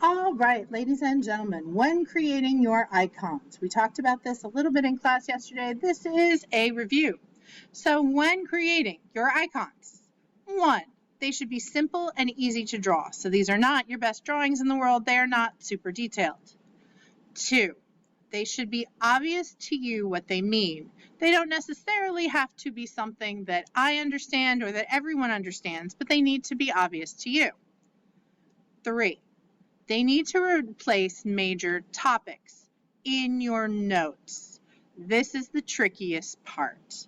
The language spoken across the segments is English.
All right, ladies and gentlemen, when creating your icons, we talked about this a little bit in class yesterday. This is a review. So when creating your icons, one, they should be simple and easy to draw. So these are not your best drawings in the world. They are not super detailed. Two, they should be obvious to you what they mean. They don't necessarily have to be something that I understand or that everyone understands, but they need to be obvious to you. Three, they need to replace major topics in your notes. This is the trickiest part.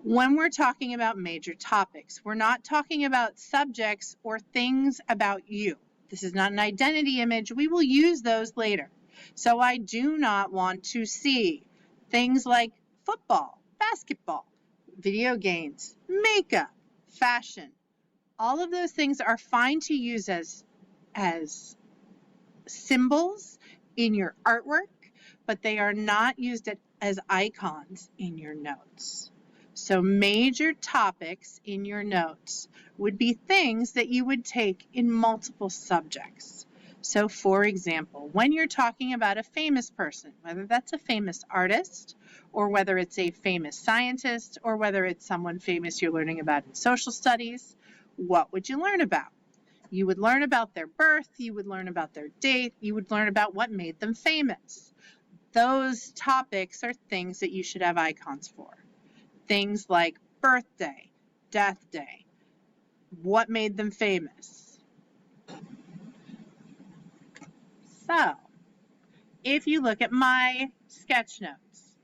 When we're talking about major topics, we're not talking about subjects or things about you. This is not an identity image. We will use those later. So I do not want to see things like football, basketball, video games, makeup, fashion. All of those things are fine to use as symbols in your artwork, but they are not used as icons in your notes. So major topics in your notes would be things that you would take in multiple subjects. So for example, when you're talking about a famous person, whether that's a famous artist or whether it's a famous scientist or whether it's someone famous you're learning about in social studies, what would you learn about? You would learn about their birth, you would learn about their date, you would learn about what made them famous. Those topics are things that you should have icons for. Things like birthday, death day, what made them famous. So, if you look at my sketch notes,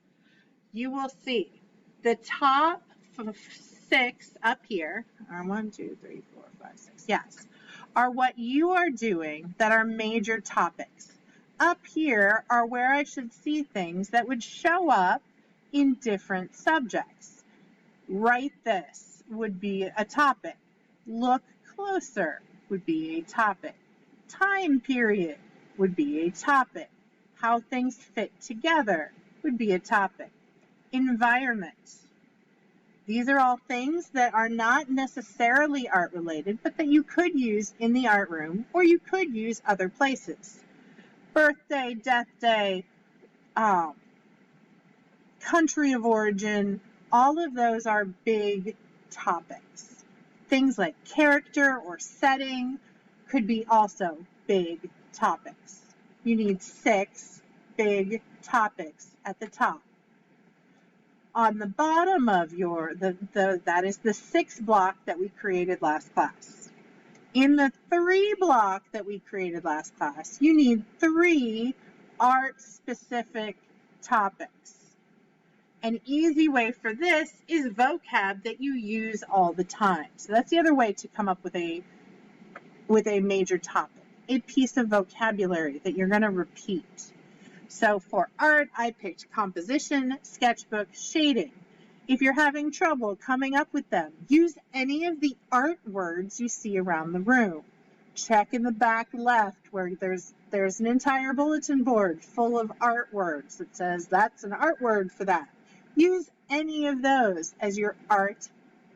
you will see the top 6 up here, are 1, 2, 3, 4, 5, 6, yes, are what you are doing that are major topics. Up here are where I should see things that would show up in different subjects. Write this would be a topic. Look closer would be a topic. Time period would be a topic. How things fit together would be a topic. Environment. These are all things that are not necessarily art related, but that you could use in the art room or you could use other places. Birthday, death day, country of origin, all of those are big topics. Things like character or setting could be also big topics. You need 6 big topics at the top. On the bottom of that is the 6 block that we created last class. In the 3 block that we created last class, you need 3 art-specific topics. An easy way for this is vocab that you use all the time. So that's the other way to come up with a major topic, a piece of vocabulary that you're going to repeat. So for art, I picked composition, sketchbook, shading. If you're having trouble coming up with them, use any of the art words you see around the room. Check in the back left where there's an entire bulletin board full of art words that says that's an art word for that. Use any of those as your art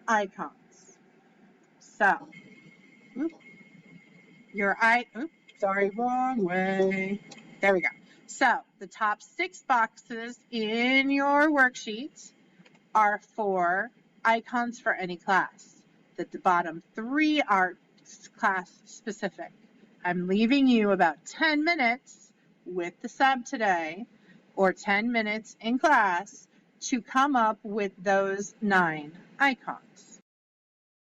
icons. So, wrong way. There we go. So, the top 6 boxes in your worksheet are for icons for any class. The bottom 3 are class specific. I'm leaving you about 10 minutes with the sub today, or 10 minutes in class, to come up with those 9 icons.